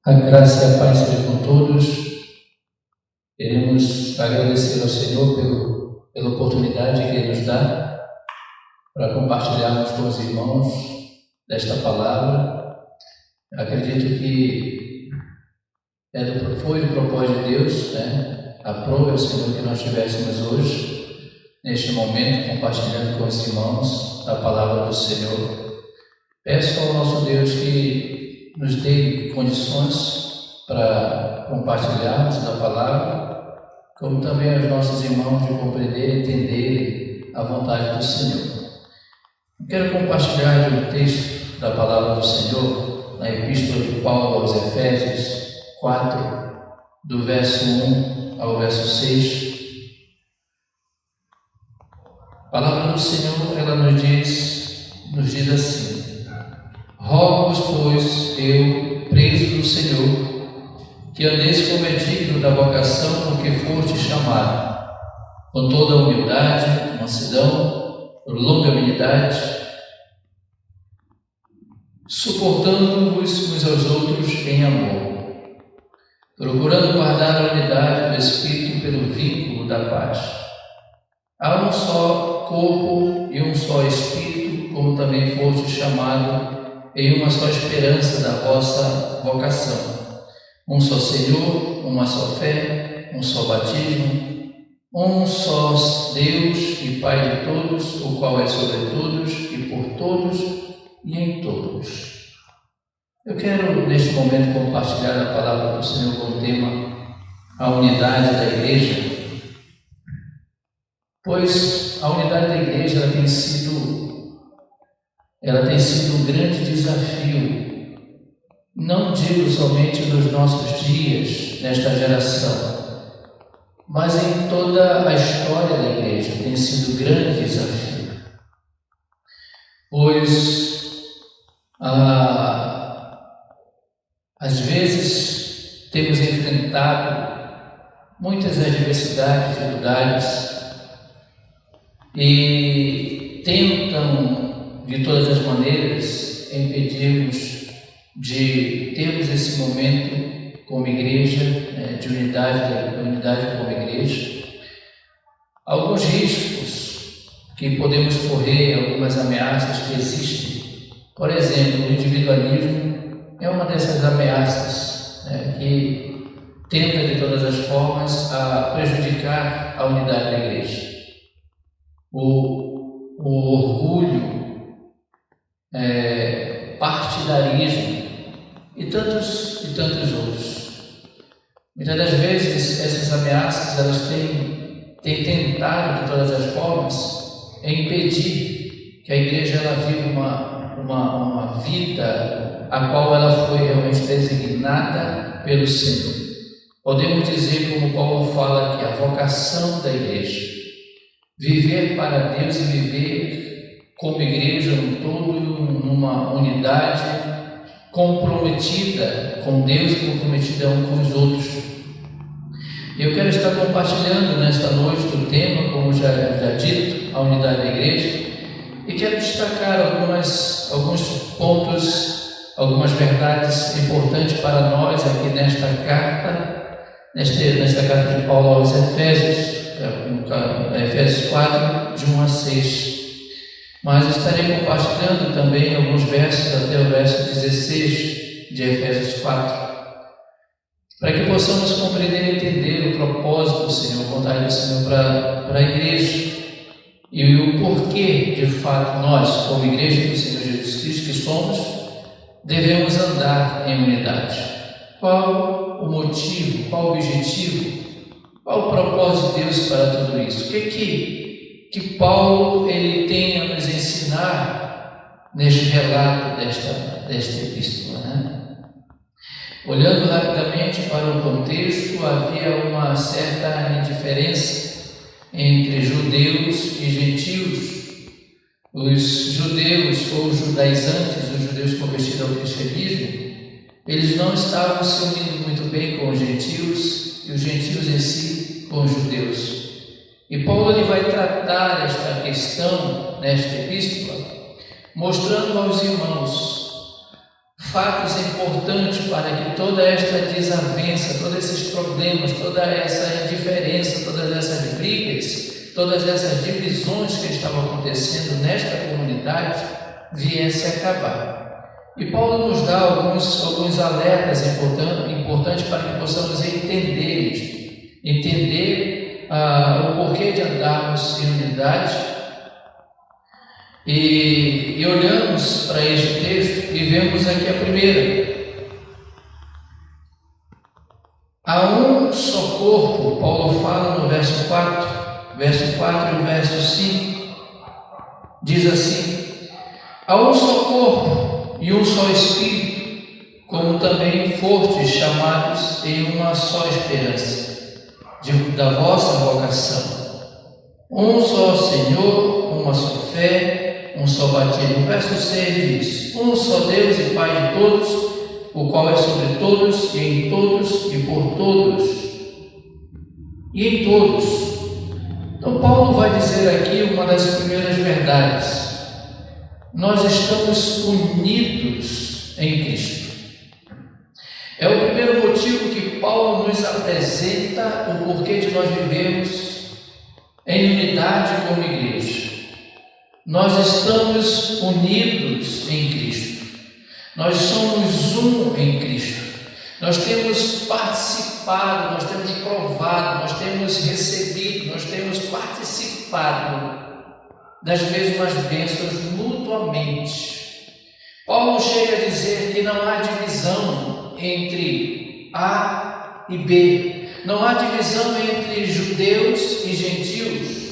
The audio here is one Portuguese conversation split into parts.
A graça e a paz sejam com todos. Queremos agradecer ao Senhor pela oportunidade que Ele nos dá para compartilharmos com os irmãos desta palavra. Acredito que foi do propósito de Deus, Aprove ao Senhor que nós estivéssemos hoje, neste momento, compartilhando com os irmãos a palavra do Senhor. Peço ao nosso Deus que nos dê condições para compartilharmos da palavra, como também aos nossos irmãos de compreender e entender a vontade do Senhor. Quero compartilhar um texto da palavra do Senhor na Epístola de Paulo aos Efésios 4, do verso 1 ao verso 6. A palavra do Senhor, ela nos diz assim: Rogo-vos, pois, eu, preso do Senhor, que andeis como é digno da vocação com que foste chamado, com toda a humildade, mansidão, longanimidade, suportando-vos uns aos outros em amor, procurando guardar a unidade do Espírito pelo vínculo da paz. Há um só corpo e um só Espírito, como também foste chamado em uma só esperança da vossa vocação. Um só Senhor, uma só fé, um só batismo, um só Deus e Pai de todos, o qual é sobre todos e por todos e em todos. Eu quero, neste momento, compartilhar a palavra do Senhor com o tema a unidade da igreja, pois a unidade da igreja ela tem sido um grande desafio, não digo somente nos nossos dias, nesta geração, mas em toda a história da igreja tem sido um grande desafio, pois às vezes temos enfrentado muitas adversidades, dificuldades, e tentam de todas as maneiras impedir-nos de termos esse momento como igreja, de unidade como igreja. Alguns riscos que podemos correr, algumas ameaças que existem. Por exemplo, o individualismo é uma dessas ameaças, que tenta de todas as formas a prejudicar a unidade da igreja. O orgulho, partidarismo e tantos outros. Muitas das vezes essas ameaças elas têm tentado de todas as formas impedir que a igreja ela viva uma vida a qual ela foi realmente designada pelo Senhor. Podemos dizer, como Paulo fala, que a vocação da igreja, viver para Deus e viver como igreja no todo, numa unidade, comprometida com Deus e comprometida um com os outros. Eu quero estar compartilhando nesta noite o tema, como já dito, a unidade da igreja, e quero destacar alguns pontos, algumas verdades importantes para nós aqui nesta carta de Paulo aos Efésios, Efésios 4, de 1 a 6. Mas estarei compartilhando também alguns versos até o verso 16 de Efésios 4, para que possamos compreender e entender o propósito do Senhor, a vontade do Senhor para a igreja e o porquê, de fato, nós, como igreja do Senhor Jesus Cristo que somos, devemos andar em unidade. Qual o motivo, qual o objetivo, qual o propósito de Deus para tudo isso? O que Paulo ele tem a nos ensinar neste relato desta epístola, Olhando rapidamente para o contexto, havia uma certa indiferença entre judeus e gentios. Os judeus ou os judaizantes, os judeus convertidos ao cristianismo, eles não estavam se unindo muito bem com os gentios e os gentios em si com os judeus. E Paulo ele vai tratar esta questão nesta epístola, mostrando aos irmãos fatos importantes para que toda esta desavença, todos esses problemas, toda essa indiferença, todas essas brigas, todas essas divisões que estavam acontecendo nesta comunidade viesse a acabar. E Paulo nos dá alguns alertas importantes para que possamos entender isto, entender o porquê de andarmos em unidade. E olhamos para este texto e vemos aqui a primeira. Há um só corpo, Paulo fala no verso 4 e o verso 5, diz assim: há um só corpo e um só Espírito, como também fostes chamados em uma só esperança da vossa vocação. Um só Senhor, uma só fé, um só batismo. No verso 6 diz: um só Deus e Pai de todos, o qual é sobre todos, e em todos, e por todos, e em todos. Então Paulo vai dizer aqui uma das primeiras verdades: nós estamos unidos em Cristo. É o primeiro motivo que Paulo nos apresenta o porquê de nós vivemos em unidade como igreja. Nós estamos unidos em Cristo. Nós somos um em Cristo. Nós temos participado, nós temos provado, nós temos recebido, nós temos participado das mesmas bênçãos mutuamente. Paulo chega a dizer que não há divisão entre A e B. Não há divisão entre judeus e gentios.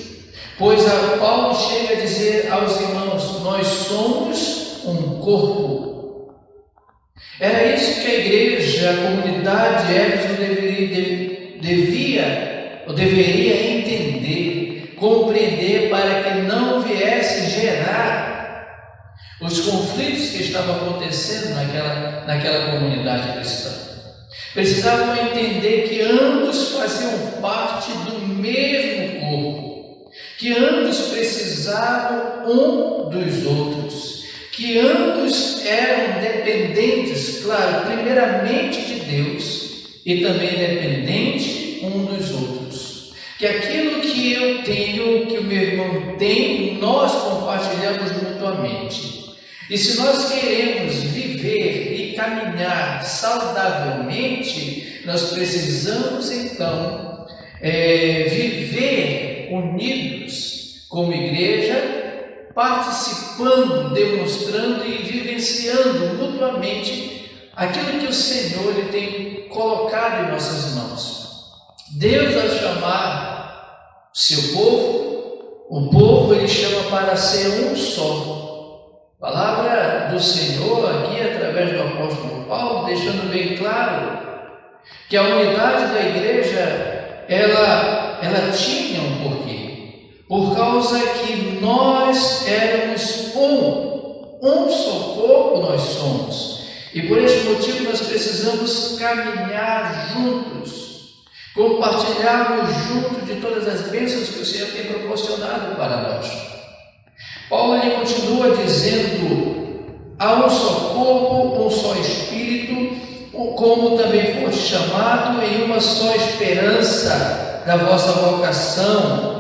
Pois Paulo chega a dizer aos irmãos: nós somos um corpo. Era isso que a igreja, a comunidade de Éfeso deveria entender, compreender, para que não viesse gerar os conflitos que estavam acontecendo naquela comunidade cristã. Precisavam entender que ambos faziam parte do mesmo corpo, que ambos precisavam um dos outros, que ambos eram dependentes, claro, primeiramente de Deus e também dependentes um dos outros. Que aquilo que eu tenho, que o meu irmão tem, nós compartilhamos mutuamente. E se nós queremos viver e caminhar saudavelmente, nós precisamos então viver unidos como igreja, participando, demonstrando e vivenciando mutuamente aquilo que o Senhor ele tem colocado em nossas mãos. Deus, ao chamar seu povo, o povo ele chama para ser um só. A palavra do Senhor aqui, através do apóstolo Paulo, deixando bem claro que a unidade da igreja, ela tinha um porquê. Por causa que nós éramos um só corpo nós somos. E por este motivo nós precisamos caminhar juntos, compartilharmos juntos de todas as bênçãos que o Senhor tem proporcionado para nós. Paulo ele continua dizendo: há um só corpo, um só Espírito, como também foste chamado em uma só esperança da vossa vocação.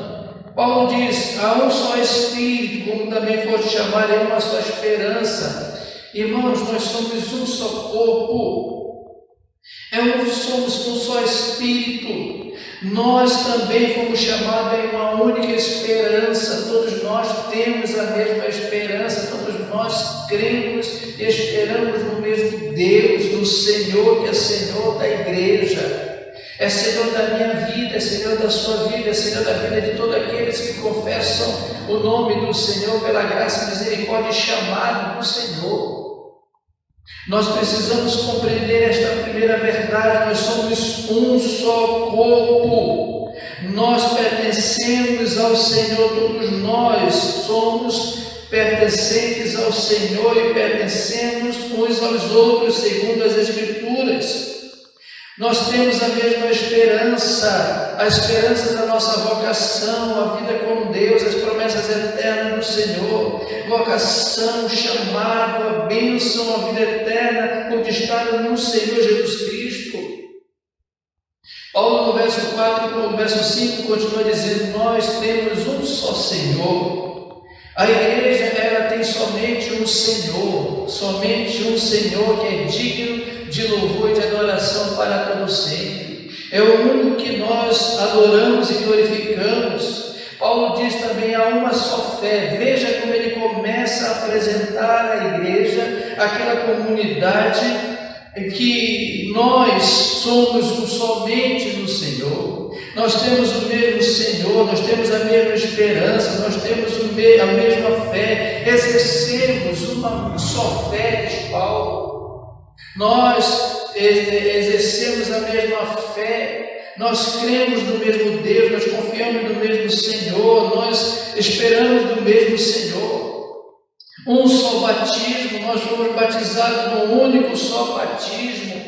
Paulo diz: há um só Espírito, como também foste chamado em uma só esperança. Irmãos, nós somos um só corpo, somos um só Espírito. Nós também fomos chamados em uma única esperança. Todos nós temos a mesma esperança, todos nós cremos e esperamos no mesmo Deus, no Senhor, que é Senhor da igreja, é Senhor da minha vida, é Senhor da sua vida, é Senhor da vida de todos aqueles que confessam o nome do Senhor pela graça e misericórdia e chamado do Senhor. Nós precisamos compreender esta primeira verdade: nós somos um só corpo, nós pertencemos ao Senhor, todos nós somos pertencentes ao Senhor e pertencemos uns aos outros, segundo as Escrituras. Nós temos a mesma esperança, a esperança da nossa vocação, a vida com Deus, as promessas eternas do Senhor, vocação, chamado, a bênção, a vida eterna conquistada no Senhor Jesus Cristo. Paulo, no verso 4, no verso 5, continua dizendo: nós temos um só Senhor. A igreja, ela tem somente um Senhor que é digno de louvor e de adoração para todo sempre. É o único que nós adoramos e glorificamos. Paulo diz também: há uma só fé. Veja como ele começa a apresentar à igreja, aquela comunidade, que nós somos um somente no Senhor. Nós temos o mesmo Senhor, nós temos a mesma esperança, nós temos a mesma fé, exercemos uma só fé, diz Paulo. Nós exercemos a mesma fé, nós cremos no mesmo Deus, nós confiamos no mesmo Senhor, nós esperamos do mesmo Senhor. Um só batismo, nós fomos batizados num único só batismo.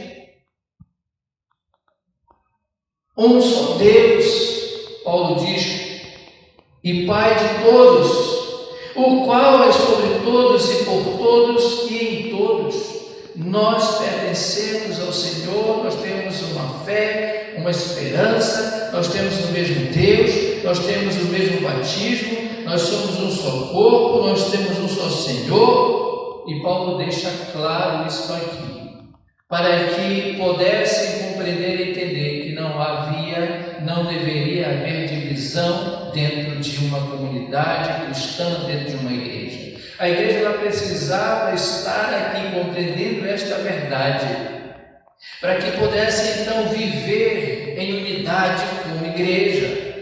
Um só Deus, Paulo diz, e Pai de todos, o qual é sobre todos e por todos e em todos. Nós pertencemos ao Senhor, nós temos uma fé, uma esperança, nós temos o mesmo Deus, nós temos o mesmo batismo, nós somos um só corpo, nós temos um só Senhor. E Paulo deixa claro isso aqui, para que pudessem compreender e entender que não deveria haver divisão dentro de uma comunidade cristã, dentro de uma igreja. A igreja ela precisava estar aqui compreendendo esta verdade, para que pudesse então viver em unidade como igreja.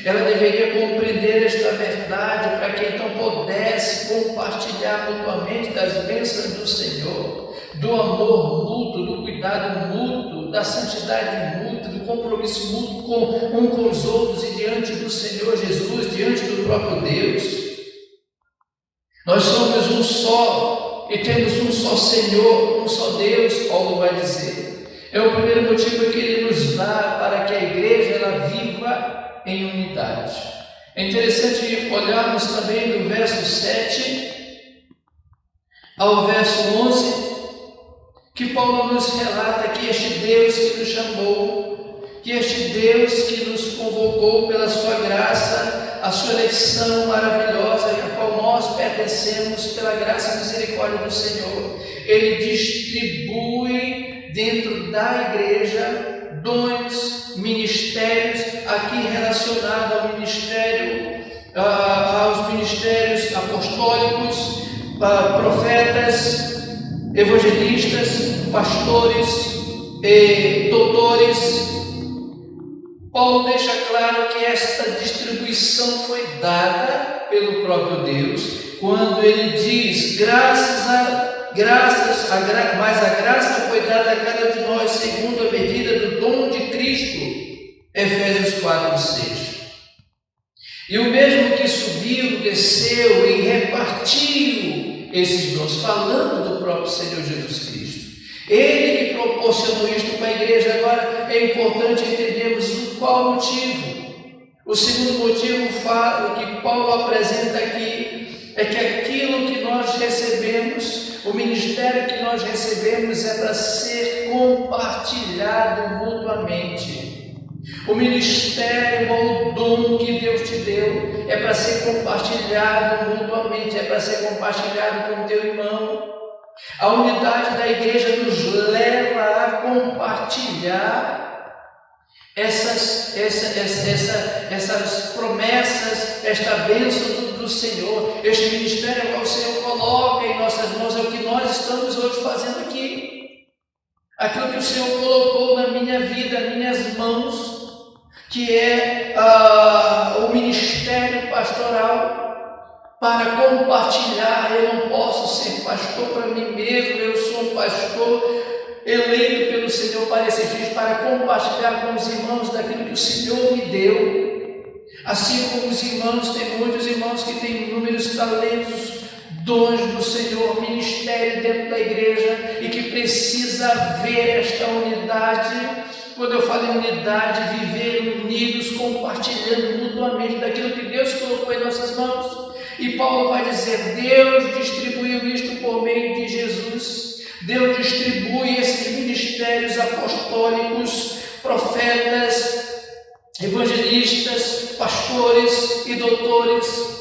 Ela deveria compreender esta verdade, para que então pudesse compartilhar mutuamente das bênçãos do Senhor, do amor mútuo, do cuidado mútuo, da santidade mútua, do compromisso mútuo um com os outros e diante do Senhor Jesus, diante do próprio Deus. Nós somos um só e temos um só Senhor, um só Deus, Paulo vai dizer. É o primeiro motivo que ele nos dá para que a igreja ela viva em unidade. É interessante olharmos também do verso 7 ao verso 11, que Paulo nos relata que este Deus que nos chamou, que este Deus que nos convocou pela sua graça, a sua eleição maravilhosa, a qual nós pertencemos pela graça e misericórdia do Senhor, Ele distribui dentro da igreja dons, ministérios, aqui relacionado ao ministério, aos ministérios apostólicos, profetas, evangelistas, pastores e doutores. Paulo deixa claro que esta distribuição foi dada pelo próprio Deus, quando ele diz: mas a graça foi dada a cada de nós segundo a medida do dom de Cristo. Efésios 4:6. E o mesmo que subiu, desceu e repartiu esses dons, falando do próprio Senhor Jesus Cristo. Ele que proporcionou isto para a igreja. Agora é importante entendermos qual motivo. O segundo motivo que Paulo apresenta aqui é que aquilo que nós recebemos, o ministério que nós recebemos é para ser compartilhado mutuamente. O ministério ou o dom que Deus te deu é para ser compartilhado mutuamente, é para ser compartilhado com o teu irmão. A unidade da igreja nos leva a compartilhar essas promessas, esta bênção do Senhor. Este ministério que o Senhor coloca em nossas mãos é o que nós estamos hoje fazendo aqui. Aquilo que o Senhor colocou na minha vida, nas minhas mãos, que é o ministério pastoral, para compartilhar. Eu não posso ser pastor para mim mesmo, eu sou um pastor eleito pelo Senhor para esses dias, para compartilhar com os irmãos daquilo que o Senhor me deu. Assim como os irmãos, tem muitos irmãos que têm inúmeros talentos, dons do Senhor, ministério dentro da igreja, e que precisa haver esta unidade quando eu falo em unidade, viver unidos, compartilhando mutuamente daquilo que Deus colocou em nossas mãos. E Paulo vai dizer: Deus distribuiu isto por meio de Jesus. Deus distribui esses ministérios apostólicos, profetas, evangelistas, pastores e doutores.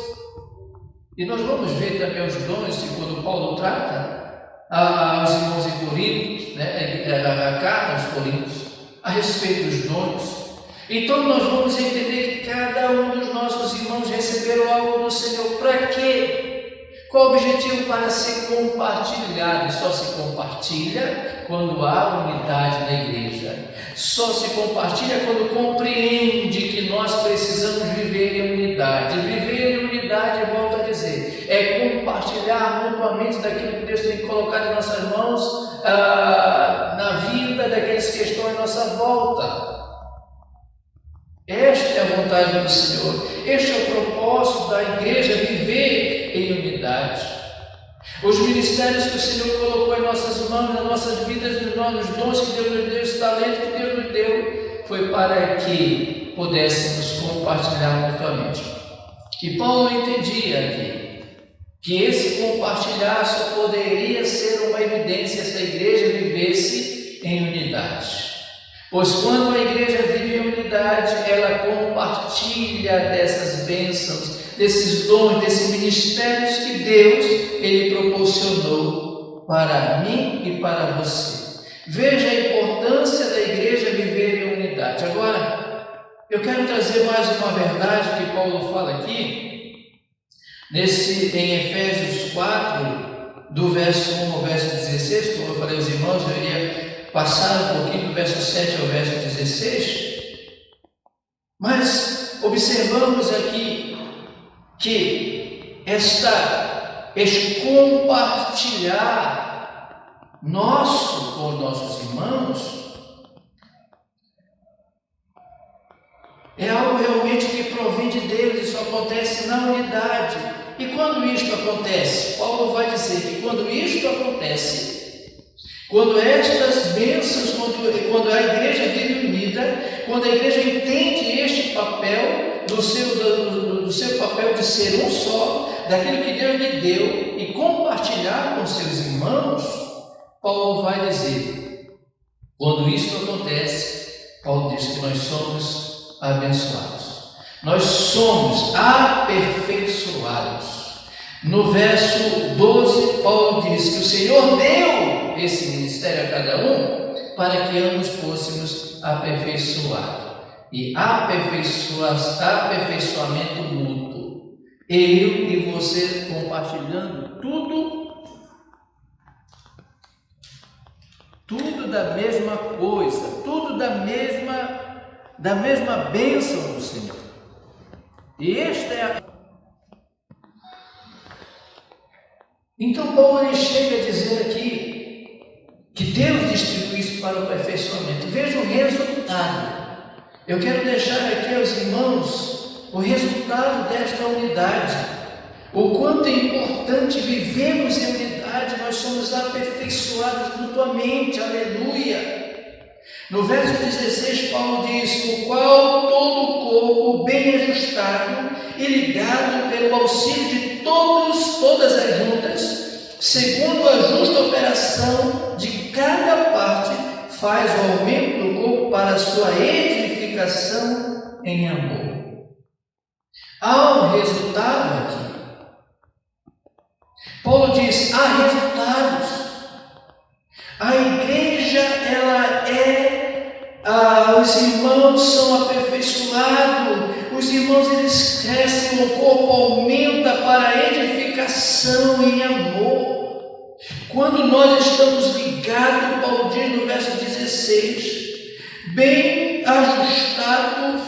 E nós vamos ver também os dons, quando Paulo trata aos irmãos em Corinto, a carta aos Coríntios, a respeito dos dons. Então nós vamos entender que cada um dos nossos irmãos receberam algo do Senhor. Para quê? Qual o objetivo? Para ser compartilhado. E só se compartilha quando há unidade na igreja. Só se compartilha quando compreende que nós precisamos viver em unidade. Viver em unidade, volto a dizer, é compartilhar mutuamente daquilo que Deus tem colocado em nossas mãos, na vida daqueles que estão em nossa volta. Esta é a vontade do Senhor. Este é o propósito da igreja, viver em unidade. Os ministérios que o Senhor colocou em nossas mãos, nas nossas vidas, nos dons que Deus nos deu, esse talento que Deus nos deu, foi para que pudéssemos compartilhar mutuamente. E Paulo entendia aqui que esse compartilhar só poderia ser uma evidência se a igreja vivesse em unidade. Pois quando a igreja vive em unidade, ela compartilha dessas bênçãos, desses dons, desses ministérios que Deus ele proporcionou para mim e para você. Veja a importância da igreja viver em unidade. Agora, eu quero trazer mais uma verdade que Paulo fala aqui, em Efésios 4, do verso 1 ao verso 16, como eu falei aos irmãos, eu iria passar um pouquinho do verso 7 ao verso 16, mas observamos aqui que este compartilhar nosso com os nossos irmãos é algo realmente que provém de Deus. Isso acontece na unidade. E quando isto acontece, Paulo vai dizer que quando isto acontece, quando estas bênçãos, quando a igreja vive unida, quando a igreja entende este papel do seu papel de ser um só, daquilo que Deus lhe deu e compartilhar com seus irmãos, Paulo vai dizer, quando isso acontece, Paulo diz que nós somos abençoados, nós somos aperfeiçoados. No verso 12, Paulo diz que o Senhor deu esse ministério a cada um para que ambos fôssemos aperfeiçoados. E aperfeiçoamento mútuo. Eu e você compartilhando tudo da mesma coisa, tudo da mesma bênção do Senhor. E esta é a... Então Paulo ele chega a dizer aqui que Deus distribui isso para o aperfeiçoamento. Veja o resultado. Eu quero deixar aqui aos irmãos o resultado desta unidade. O quanto é importante vivermos em unidade, nós somos aperfeiçoados mutuamente. Aleluia! No verso 16, Paulo diz: o qual todo o corpo bem ajustado e ligado pelo auxílio de todas as juntas, segundo a justa operação de cada parte, faz o aumento do corpo para a sua edificação em amor. Há um resultado aqui. Paulo diz: há resultados. A igreja, ela os irmãos são aperfeiçoados, os irmãos eles crescem, o corpo aumenta para a edificação em amor. Quando nós estamos ligados, Paulo diz no verso 16, bem ajustado,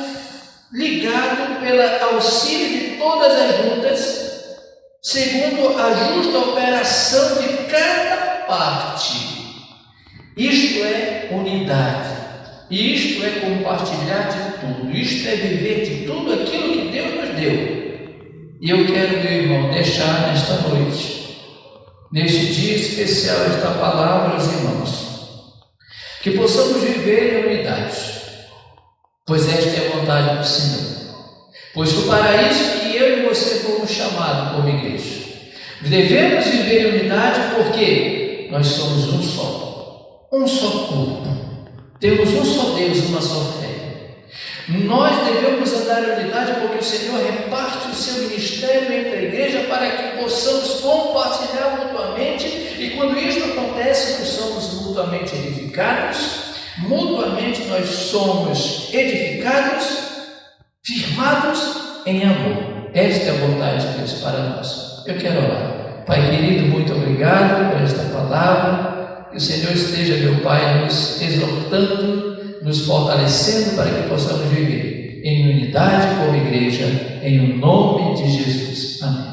ligado pelo auxílio de todas as juntas, segundo a justa operação de cada parte. Isto é unidade, isto é compartilhar de tudo, isto é viver de tudo aquilo que Deus nos deu. E eu quero, meu irmão, deixar nesta noite, neste dia especial, esta palavra aos irmãos, que possamos viver em unidade. pois esta é a vontade do Senhor. Pois foi para isso que eu e você fomos chamados como igreja. Devemos viver em unidade porque nós somos um só corpo. Temos um só Deus, uma só fé. Nós devemos andar em unidade porque o Senhor reparte o seu ministério entre a igreja para que possamos compartilhar mutuamente, e quando isso acontece, nós somos mutuamente edificados. Mutuamente nós somos edificados, firmados em amor. Esta é a vontade de Deus para nós. Eu quero orar. Pai querido, muito obrigado por esta palavra. Que o Senhor esteja, meu Pai, nos exortando, nos fortalecendo para que possamos viver em unidade como igreja, em nome de Jesus. Amém.